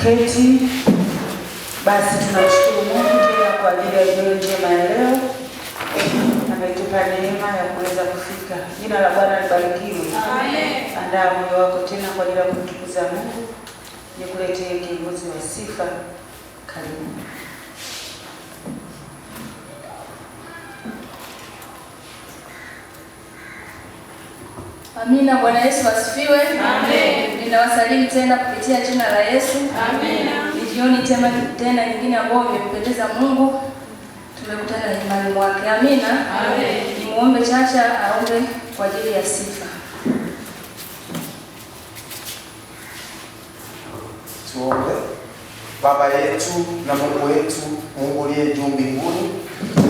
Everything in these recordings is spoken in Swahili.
tuketi. Basi tunamshukuru Mungu tena kwa ajili ya jioni njema ya leo. Ametupa neema ya kuweza kufika. Jina la Bwana libarikiwe. Amen. Andaa moyo wako tena kwa ajili ya kumtukuza Mungu. Nikuletee kiongozi wa sifa. Karibu. Amina. Bwana Yesu asifiwe. Amen. Ninawasalimu tena kupitia jina la Yesu. Amen. Ni jioni tena nyingine ambayo imempendeza Mungu. Tumekutana nyumbani mwake. Amina. Amen. Nimuombe Chacha aombe kwa ajili ya sifa. Tuombe. Baba yetu na Mungu wetu, Mungu uliye juu mbinguni,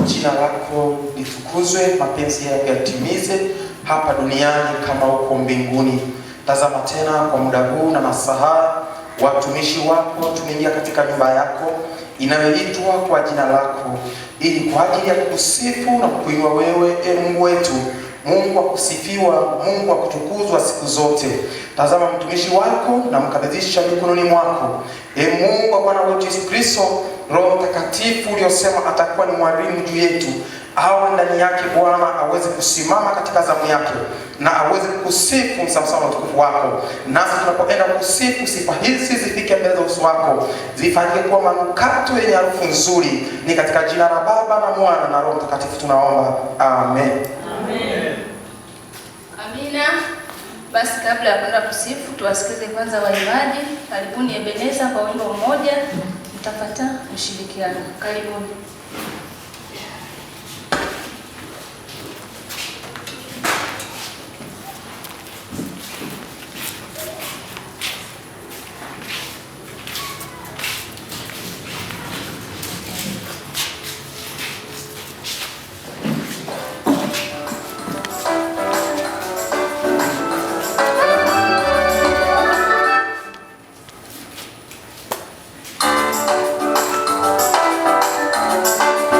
jina lako litukuzwe, mapenzi yako yatimize hapa duniani kama huko mbinguni. Tazama tena kwa muda huu na masaa, watumishi wako tumeingia katika nyumba yako inayoitwa kwa jina lako, ili kwa ajili ya kukusifu na kukuinua wewe, Mungu wetu, Mungu akusifiwa, Mungu akutukuzwa siku zote. Tazama mtumishi wako na mkabidhisha mikononi mwako. Mungu wa Bwana wetu Yesu Kristo, Roho Mtakatifu uliyosema atakuwa ni mwalimu juu yetu, awe ndani yake Bwana, aweze kusimama katika zamu yake na aweze kusifu msawasawa na utukufu wako. Nasi tunapoenda kusifu, sifa hizi zifike mbele za uso wako, zifanyike kuwa manukato yenye harufu nzuri. Ni katika jina la Baba na Mwana na Roho Mtakatifu tunaomba. Amen. Amen. Amina. Basi kabla ya kwenda kusifu, tuwasikize kwanza waimbaji. Karibuni Ebeneza kwa wimbo mmoja, mtapata ushirikiano. Karibuni. Amen.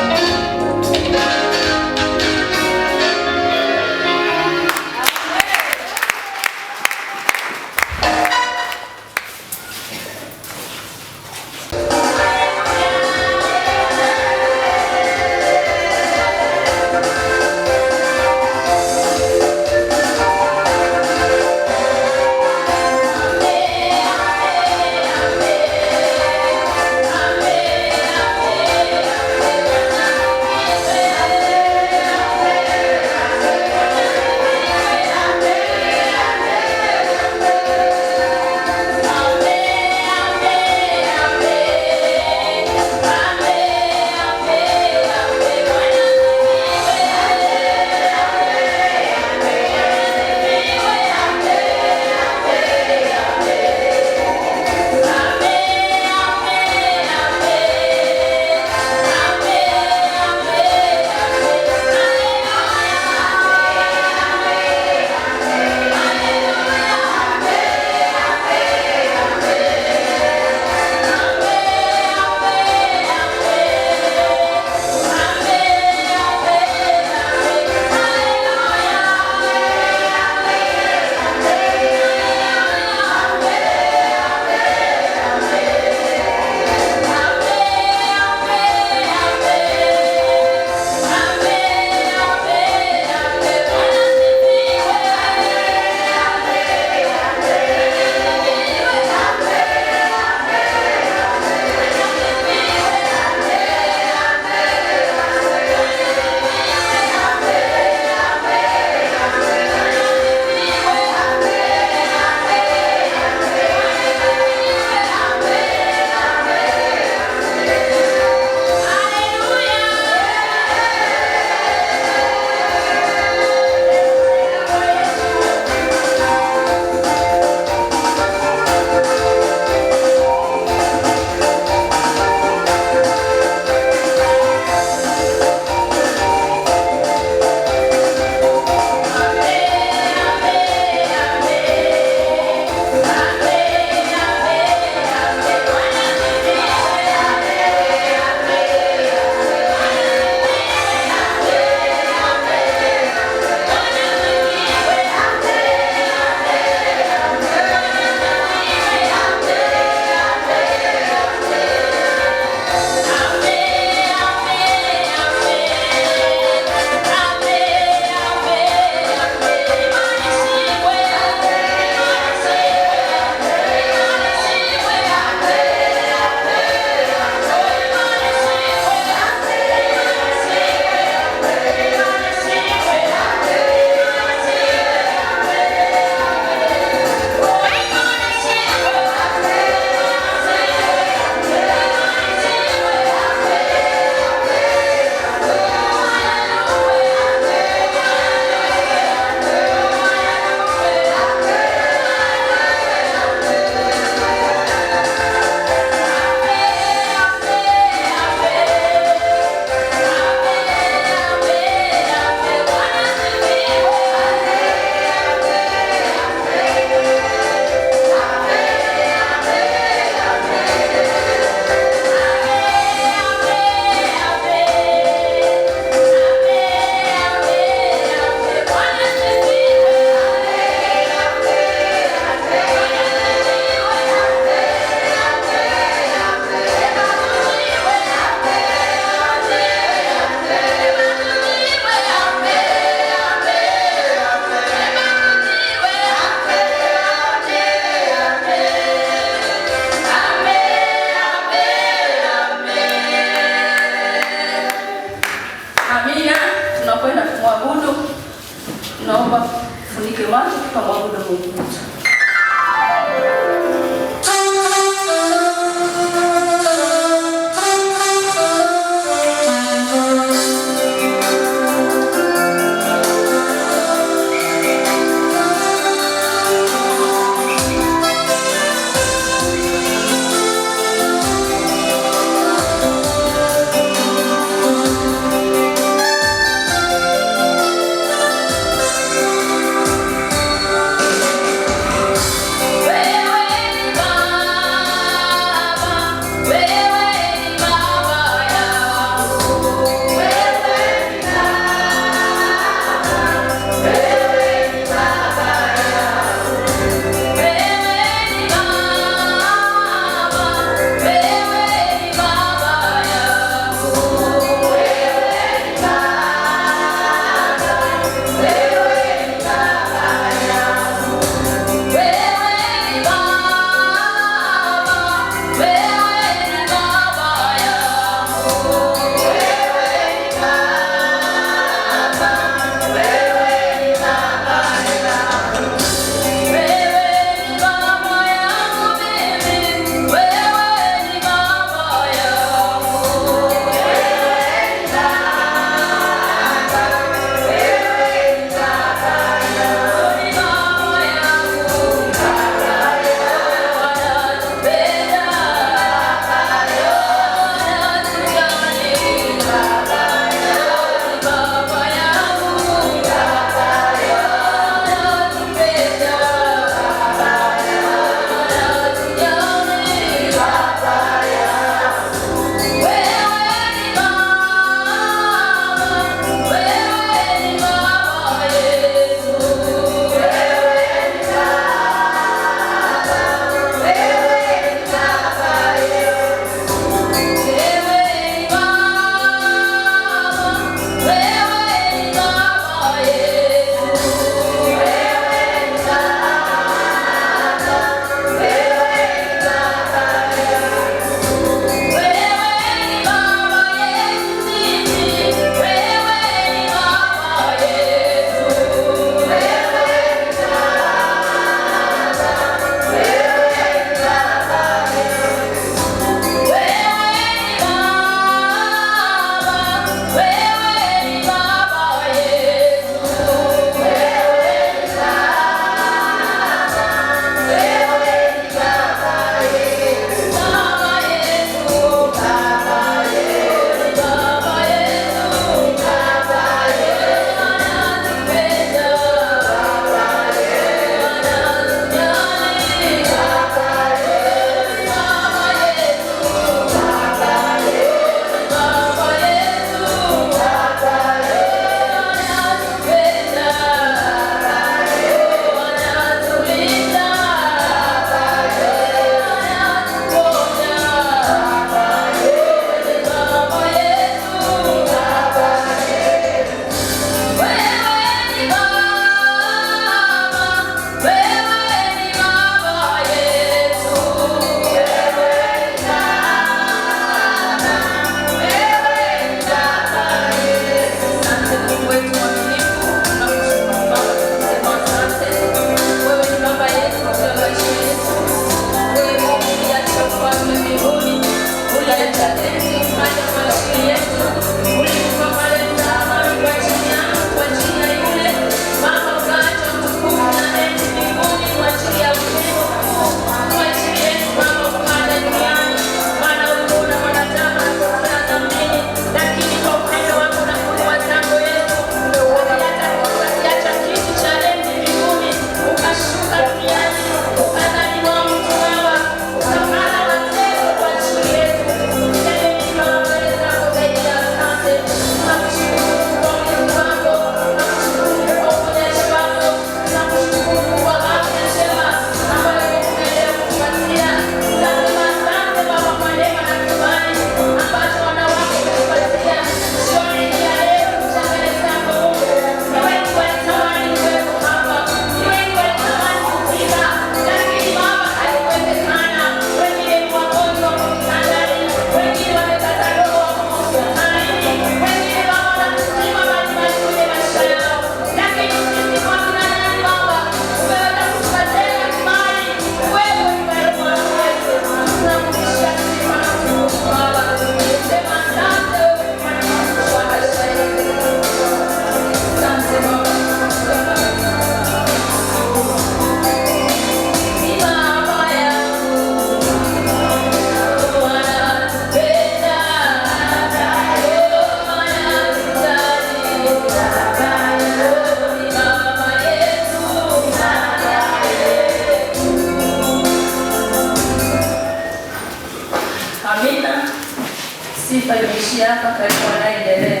sifa imeishia hapa, karibu anaendelea.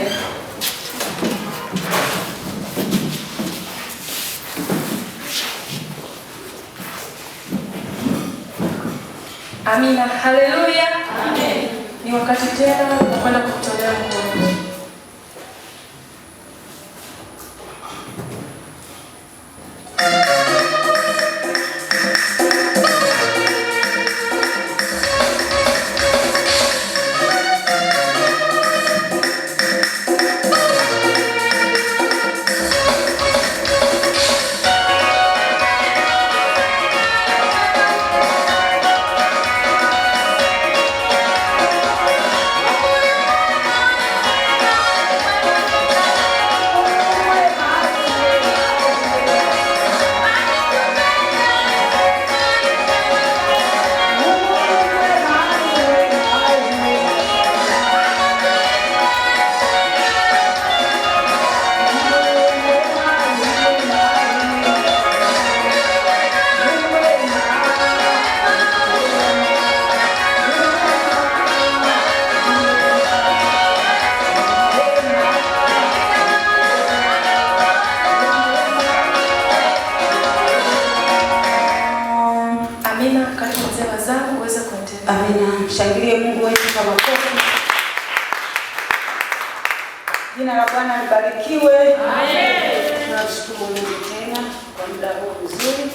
Amina, haleluya. Amen. Ni wakati tena wa kwenda kutolea Mungu. Amina. Shangilie Mungu wetu kwa makofi. Jina la Bwana libarikiwe. Amen. Tunashukuru Mungu tena kwa muda huu mzuri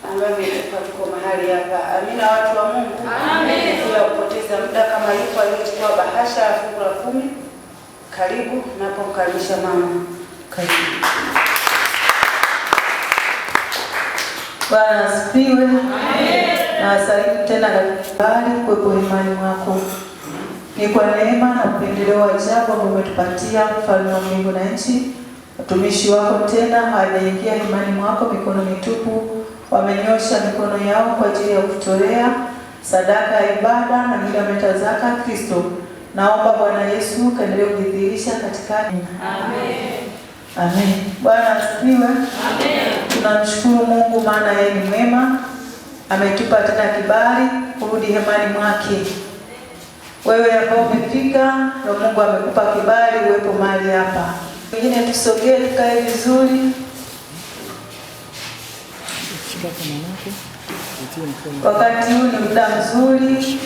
ambao ametupa tuko mahali hapa. Amina, watu wa Mungu. Amen. Bila kupoteza muda, kama yuko aliyechukua bahasha ya fungu la 10, karibu napomkaribisha mama. Karibu. Bwana asifiwe. Amen. Na asalimu tena daktari kwa imani wako. Ni kwa neema na upendeleo wa ajabu ambao umetupatia Mfalme wa mbingu na nchi. Watumishi wako tena hawajaingia imani mwako mikono mitupu, wamenyosha mikono yao kwa ajili ya kutolea sadaka ya ibada na milameta zaka Kristo. Naomba Bwana Yesu kaendelee kujidhihirisha katika. Amen. Amen. Bwana asifiwe. Amen. Tunamshukuru Mungu maana yeye ni mwema. Ametupa tena kibali kurudi hemani mwake. Wewe ambao umefika, na Mungu amekupa kibali uwepo mahali hapa. Wengine tusogee tukae vizuri. Wakati huu ni muda mzuri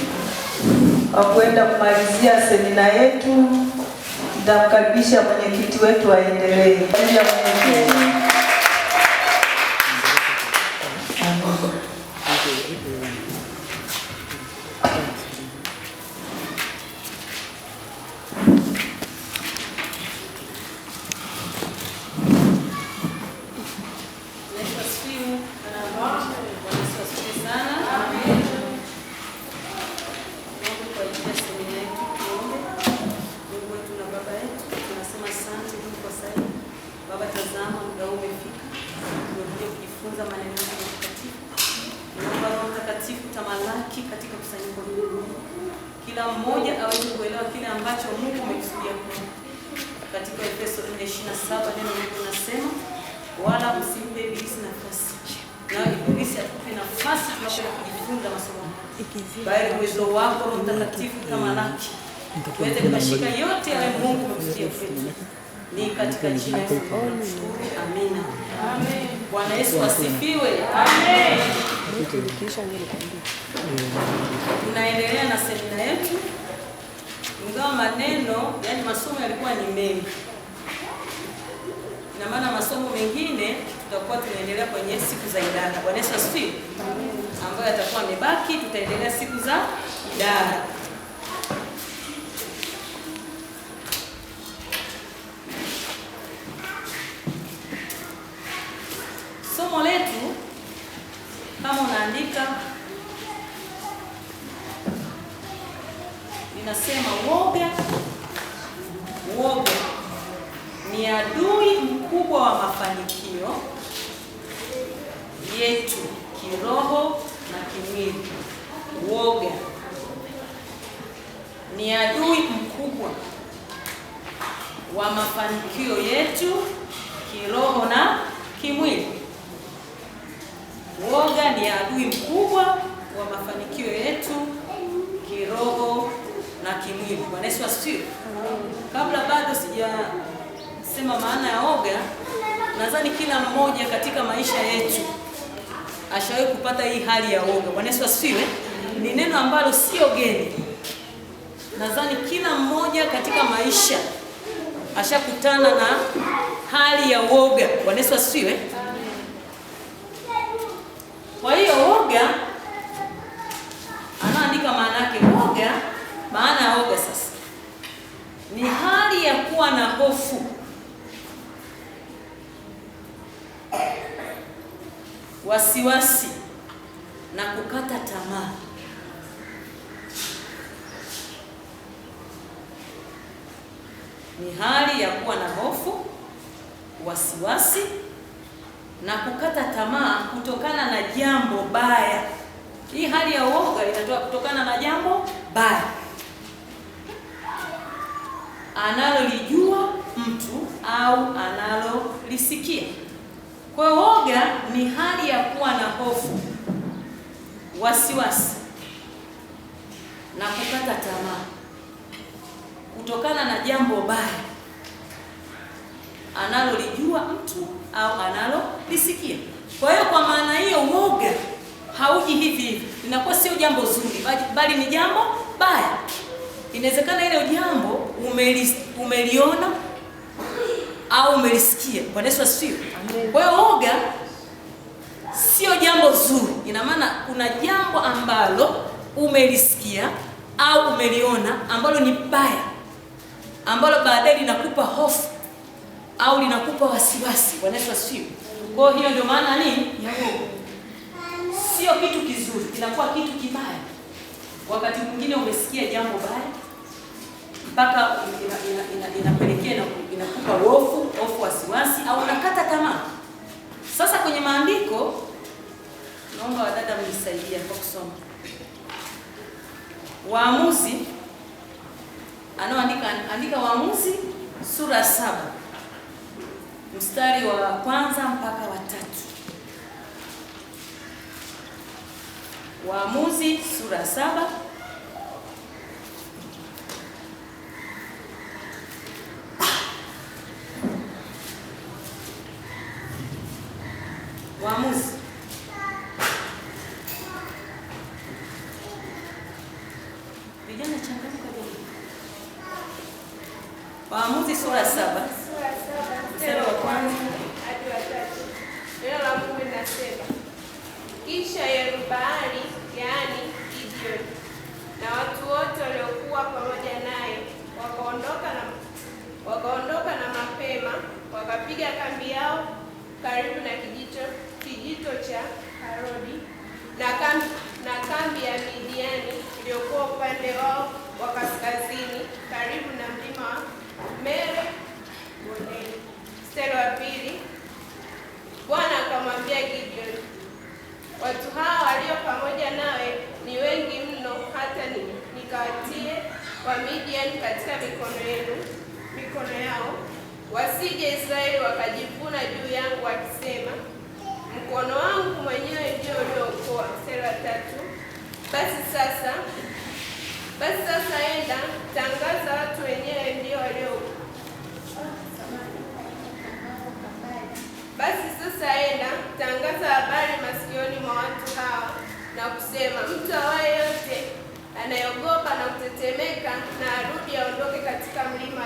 wa kwenda kumalizia semina yetu. Nitamkaribisha mwenyekiti wetu aendelee. Katika kusanyiko hili, kila mmoja aweze kuelewa kile ambacho Mungu amekusudia. Katika Efeso 4:27 neno linasema, wala usimpe ibilisi nafasi. Na ibilisi atupe nafasi tunapoenda kujifunza masomo. Bali uwezo wako Roho Mtakatifu kama laki, tuweze kushika yote yale Mungu amekusudia kwetu. Ni katika jina la Yesu. Amina. Amen. Bwana Yesu asifiwe. Amen. Tunaendelea na semina yetu. Ingawa maneno, yani masomo yalikuwa ni mengi. Ina maana masomo mengine tutakuwa tunaendelea kwenye siku za idara. Bwana Yesu asifiwe. Ambayo yatakuwa yamebaki, tutaendelea siku za idara. Somo letu kama unaandika linasema woga ni adui mkubwa wa mafanikio yetu kiroho na kimwili. Woga ni adui mkubwa wa mafanikio yetu kiroho na kimwili. Woga ni adui mkubwa wa mafanikio yetu kiroho na kimwili. Bwana Yesu asifiwe. Kabla bado sijasema maana ya woga, nadhani kila mmoja katika maisha yetu ashawahi kupata hii hali ya woga. Bwana Yesu asifiwe. Ni neno ambalo sio geni. Nadhani kila mmoja katika maisha ashakutana na hali ya woga. Bwana Yesu asifiwe. Kwa hiyo woga, anaandika maana yake woga. Maana ya woga sasa ni hali ya kuwa na hofu, wasiwasi na kukata tamaa. Ni hali ya kuwa na hofu, wasiwasi na kukata tamaa kutokana na jambo baya. Hii hali ya woga inatoka kutokana na jambo baya analolijua mtu au analolisikia. Kwa woga ni hali ya kuwa na hofu, wasiwasi na kukata tamaa kutokana na jambo baya analolijua mtu au analolisikia. Kwa hiyo kwa maana hiyo woga hauji hivi hivi, inakuwa sio jambo zuri, bali ni jambo baya. Inawezekana ile jambo umeliona au umelisikia. Bwana Yesu asifiwe. Kwa hiyo woga sio jambo zuri. Ina maana kuna jambo ambalo umelisikia au umeliona ambalo ni baya, ambalo baadaye linakupa hofu au linakupa wasiwasi. Bwana Yesu asifiwe. Kwa hiyo ndio maana nini ya woga. Sio kitu kizuri, inakuwa kitu kibaya. Wakati mwingine umesikia jambo baya mpaka inapelekea inakupa hofu, wasiwasi au unakata tamaa. Sasa kwenye maandiko, naomba wadada mnisaidia kwa kusoma Waamuzi, andika Waamuzi sura 7 mstari wa 1 mpaka wa 3. Waamuzi sura 7 Waamuzi vijana changamka jamani. Waamuzi sura 7 mstari wa 1 hadi wa 3. Neno la Mungu linasema, kisha Yerub-Baali, yaani Gideoni, na watu wote waliokuwa pamoja naye wakaondoka na mapema, wakapiga kambi yao karibu na kijito cha Harodi na kambi ya Midiani iliyokuwa upande wao wa kaskazini karibu na mlima wa Mere bondeni. Mstari wa 2. Bwana akamwambia Gideoni, watu hawa walio pamoja nawe ni wengi mno, hata nikawatie Wamidiani katika mikono yao, wasije Israeli wakajivuna juu yangu wakisema, mkono wangu mwenyewe ndio uliookoa. Mstari wa 3. Basi sasa enda, tangaza watu wenyewe ndio walio. Basi sasa enda, tangaza habari masikioni mwa watu hawa na kusema, mtu awaye yote anayeogopa na kutetemeka na arudi aondoke katika mlima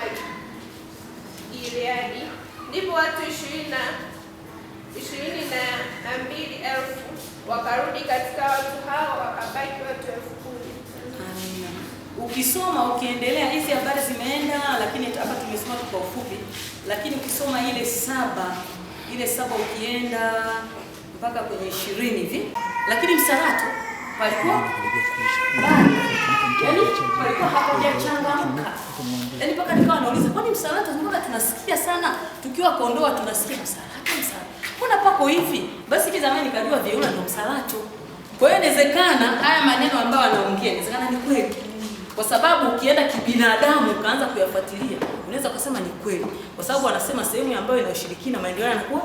Gileadi. Ndipo watu 22,000 wakarudi katika watu hao, wakabaki watu 10,000. Amina. Ukisoma ukiendelea, hizi habari zimeenda, lakini hapa tumesoma kwa ufupi. Lakini ukisoma ile 7 ukienda mpaka kwenye 20 hivi, lakini msarato palikuwa bado, yaani palikuwa hapajachangamka. Yaani mpaka nikawa nauliza, kwani msarato mbona tunasikia sana tukiwa Kondoa tunasikia msarato. Mbona pako hivi? Basi hivi zamani nikajua Vyeula ndo msarato. Kwa hiyo inawezekana haya maneno ambayo anaongea inawezekana ni kweli. Kwa sababu ukienda kibinadamu ukaanza kuyafuatilia, unaweza kusema ni kweli. Kwa sababu wanasema sehemu ambayo ina ushirikina maendeleo yanakuwa.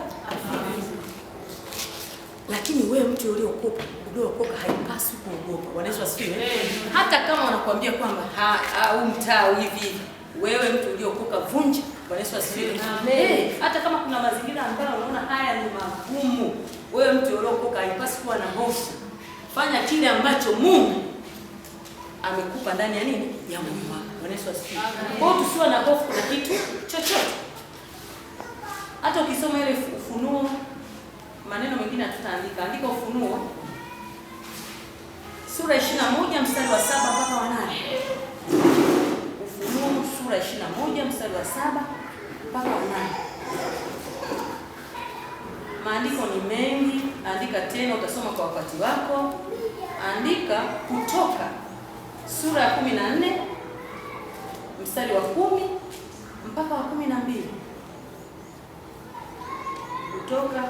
Lakini wewe mtu uliokoka haipaswi hupaswi kuogopa. Bwana Yesu asifiwe. Hata kama wanakuambia kwamba au mtaa hivi, wewe mtu uliokoka vunja. Bwana Yesu asifiwe. Hata kama kuna mazingira ambayo unaona haya ni magumu, wewe mtu uliokoka haipaswi kuwa na hofu. Fanya kile ambacho Mungu amekupa ndani ya nini? Ya moyo wako. Bwana Yesu asifiwe. Kwa hiyo tusiwe na hofu na kitu chochote. Hata ukisoma ile Ufunuo, maneno mengine hatutaandika. Andika Ufunuo sura 21 mstari wa 7 mpaka wa 8. Ufunuo sura 21 mstari wa 7 mpaka wa 8. Maandiko ni mengi, andika tena, utasoma kwa wakati wako. Andika Kutoka sura ya 14 mstari wa 10 mpaka wa 12. Kutoka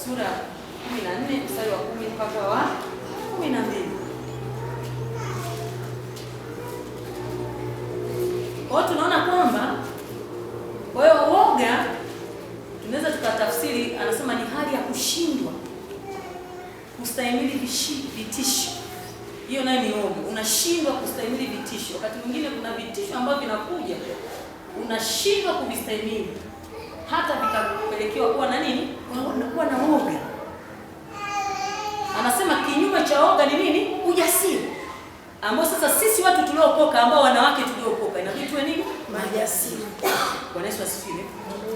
sura 14 mstari wa 10 mpaka wa 12. Kwa hiyo tunaona kwamba, kwa hiyo uoga tunaweza tukatafsiri, anasema ni hali ya kushindwa kustahimili vitisho. Hiyo nayo ni uoga. Unashindwa kustahimili vitisho. Wakati mwingine kuna vitisho ambavyo vinakuja, unashindwa kuvistahimili, hata vikapelekewa kuwa na nini? Kuwa na uoga. Anasema kinyume cha uoga ni nini? Ujasiri. Ambao sasa sisi watu tuliookoka, ambao wanawake tuliookoka, inabidi tuwe nini? Majasiri. Bwana Yesu asifiwe.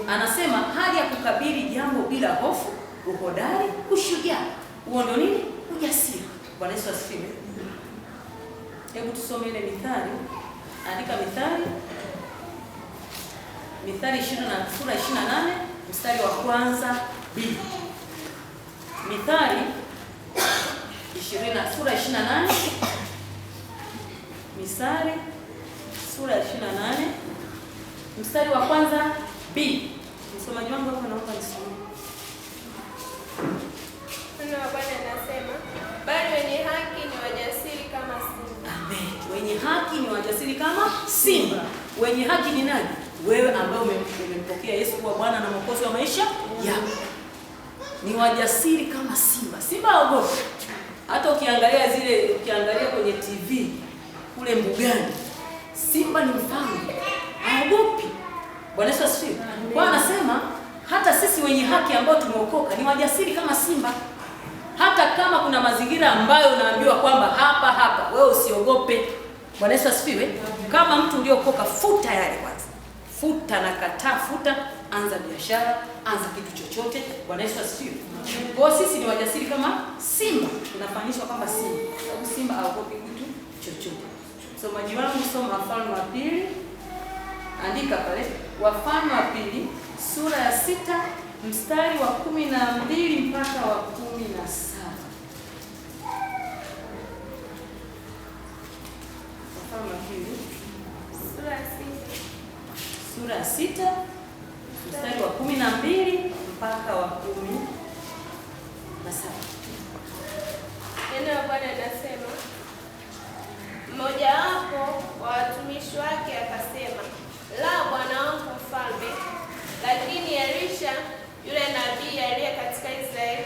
Anasema hali ya kukabili jambo bila hofu, uhodari, ushujaa. Huo ndio nini? Ujasiri. Bwana Yesu asifiwe. Hebu tusome ile Mithali. Andika Mithali 20 na sura 28 mstari wa kwanza B. Mithali 20 sura 28 Mithali sura 28 mstari wa kwanza B. Msomaji wangu hapo naomba nisome. Neno la Bwana linasema, bali wenye haki ni wajasiri kama simba. Amen. Wenye haki ni wajasiri kama simba. Wenye haki ni nani? Wewe ambaye umempokea Yesu kuwa Bwana na Mwokozi wa maisha yako. Ni wajasiri kama simba. Simba haogopi. Hata ukiangalia kwenye TV kule mbugani, simba ni mfalme. Haogopi. Bwana Yesu asifiwe. Bwana anasema hata sisi wenye haki ambao tumeokoka ni wajasiri kama simba. Hata kama kuna mazingira ambayo unaambiwa kwamba hapa wewe usiogope. Bwana Yesu asifiwe. Kama mtu uliokoka, futa yale kwanza. Futa na kataa, anza biashara, anza kitu chochote. Bwana Yesu asifiwe. Kwa sisi ni wajasiri kama simba. Tunafanishwa kwamba simba. Sababu simba haogopi kitu chochote. Msomaji wangu, soma Wafalme wa Pili. Andika pale Wafalme wa Pili sura ya 6 mstari wa 12 mpaka wa 17. Wafalme wa Pili sura ya 6 mstari wa 12 mpaka wa 17. Neno la Bwana linasema, mmojawapo wa watumishi wake akasema, la bwana wangu mfalme. Lakini Elisha yule nabii aliye katika Israeli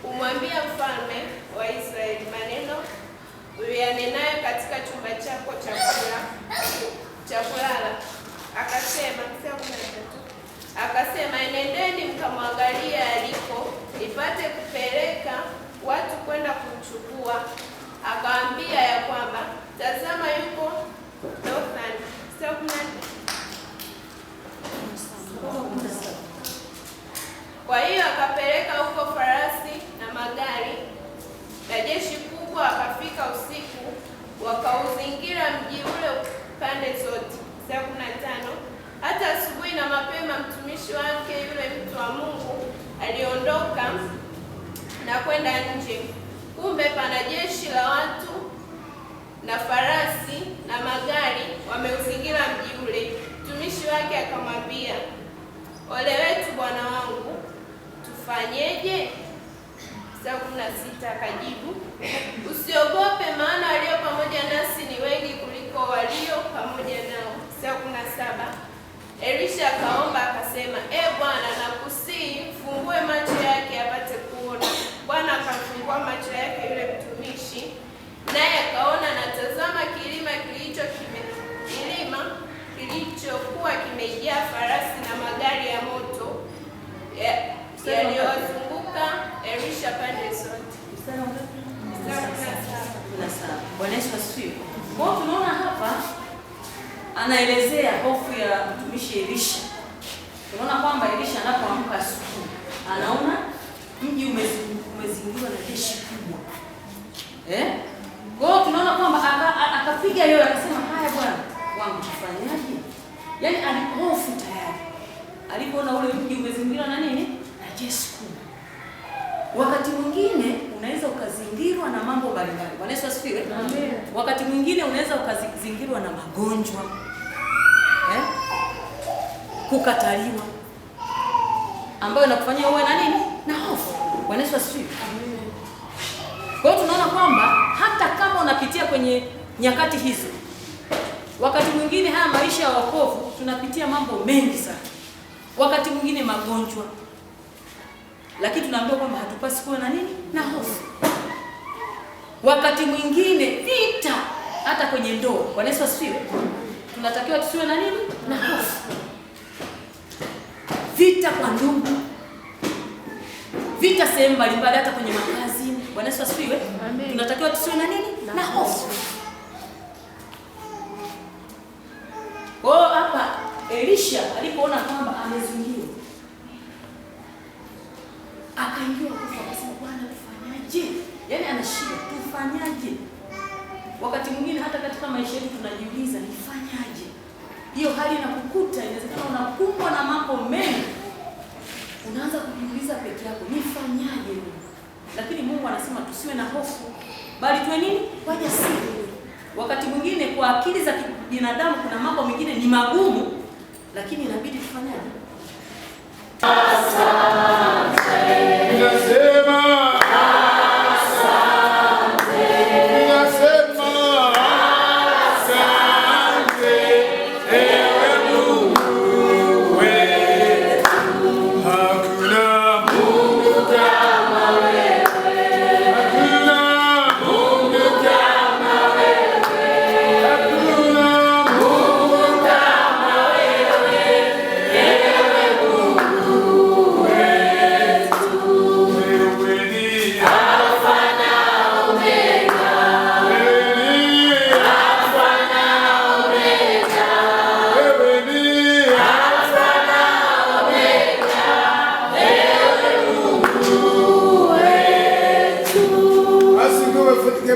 umwambia mfalme wa Israeli maneno uliyanenayo katika chumba chako cha kulala. Akasema, enendeni mkamwangalie aliko, nipate kupeleka watu kwenda kumchukua. Akawaambia ya kwamba, tazama yuko Dothan. Kwa hiyo akapeleka huko farasi na magari na jeshi kubwa. Akafika usiku, wakauzingira mji ule pande zote. 15. Hata asubuhi na mapema mtumishi wake yule mtu wa Mungu aliondoka na kwenda nje. Kumbe pana jeshi la watu na farasi na magari wameuzingira mji ule. Mtumishi wake akamwambia, ole wetu bwana wangu, tufanyeje? 16. Akajibu, usiogope, maana walio pamoja nasi ni wengi kuliko walio pamoja nao. 17. Elisha akaomba akasema, Bwana, nakusihi fungue macho yake apate kuona. Elisha pande zote. Mstari 17. Bwana Yesu asifiwe. Kwa hiyo tunaona hapa anaelezea hofu ya mtumishi Elisha. Tunaona kwamba Elisha anapoamka asubuhi anaona mji umezingirwa na jeshi kubwa. Kwa hiyo tunaona kwamba akapiga yoyo akasema, haya bwana wangu tufanyaje? Yaani alihofu tayari. Alipoona ule mji umezingirwa na nini? Na jeshi kubwa. Wakati mwingine unaweza ukazingirwa na mambo mbalimbali. Bwana Yesu asifiwe. Amen. Wakati mwingine unaweza ukazingirwa na magonjwa. Kukataliwa. Ambayo inakufanyia uwe na nini? Na hofu. Bwana Yesu asifiwe. Amen. Kwa hiyo tunaona kwamba hata kama unapitia kwenye nyakati hizo, wakati mwingine haya maisha ya wokovu tunapitia mambo mengi sana. Wakati mwingine magonjwa. Lakini tunaambiwa kwamba hatupasi kuwa na nini? Na hofu. Wakati mwingine vita, hata kwenye ndoa. Bwana Yesu asifiwe. Tunatakiwa tusiwe na nini? Na hofu. Vita kwa ndugu. Vita sehemu mbalimbali, hata kwenye makazi. Bwana Yesu asifiwe. Tunatakiwa tusiwe na nini? Na hofu. Kwa hiyo hapa Elisha alipoona kwamba amezingirwa, akaingia kufa, akasema Bwana tufanyaje? Yaani ana shida, tufanyaje? Wakati mwingine hata katika maisha yetu tunajiuliza nifanyaje? Hiyo hali inakukuta, inawezekana unakumbwa na mambo mengi. Unaanza kujiuliza peke yako, nifanyaje? Lakini Mungu anasema tusiwe na hofu, bali tuwe nini? Wajasiri. Wakati mwingine kwa akili za binadamu kuna mambo mengine ni magumu, lakini inabidi tufanyaje?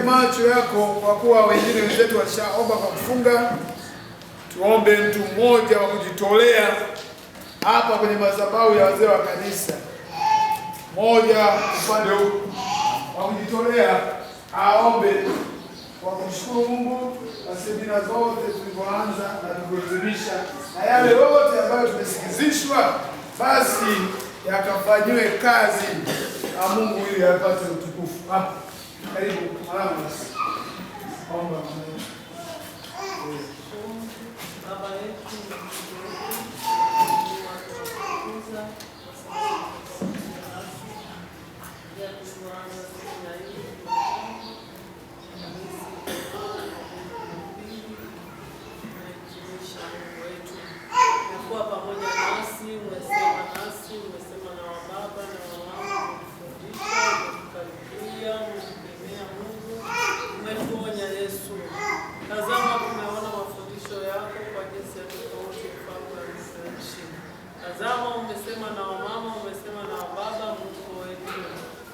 Macho yako kwa kuwa wengine wenzetu washaomba kwa kufunga. Tuombe mtu mmoja wa kujitolea hapa kwenye madhabahu ya wazee wa kanisa. Mmoja upande huu wa kujitolea aombe kwa kumshukuru Mungu kwa semina zote tulizoanza na tulizohitimisha, na yale yote ambayo tumesikizishwa basi yakafanywe kazi na Mungu ili apate utukufu. Hapa karibu mwanangu basi. Omba mwanangu. Baba yetu kuwa pamoja nasi, umesema nasi, umesema na wababa na wamama, umefundisha, umetukaribia, umekemea Mungu, umetuonya Yesu. Tazama tumeona mafundisho yako kwa jinsi ya tofauti mfano wa nchi. Tazama umesema na wamama, umesema na wababa, Mungu wetu.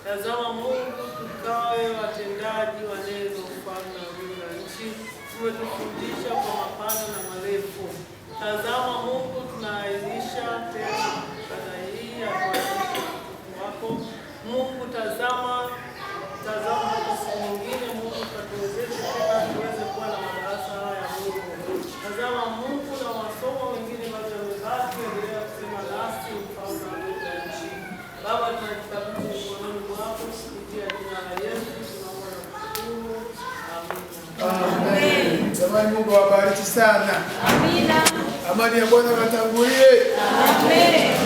Tazama Mungu, tukawe watendaji wa neno mfano wa nchi. Umetufundisha kwa mapana na marefu. Tazama Mungu, tunaainisha tena ibada hii ya kuadhimisha utukufu wako. Mungu tazama siku nyingine Mungu tatuwezeshe tena tuweze kuwa na madarasa haya Mungu. Tazama Mungu, na wasomo wengine bado wamebaki, endelea kusema nasi mfalme wa nchi. Baba, tunajikabidhi mikononi mwako kupitia jina la Yesu tunaomba na kushukuru. Amina. Amen. Jamani, Mungu awabariki sana. Amina. Amani ya Bwana watangulie. Amen.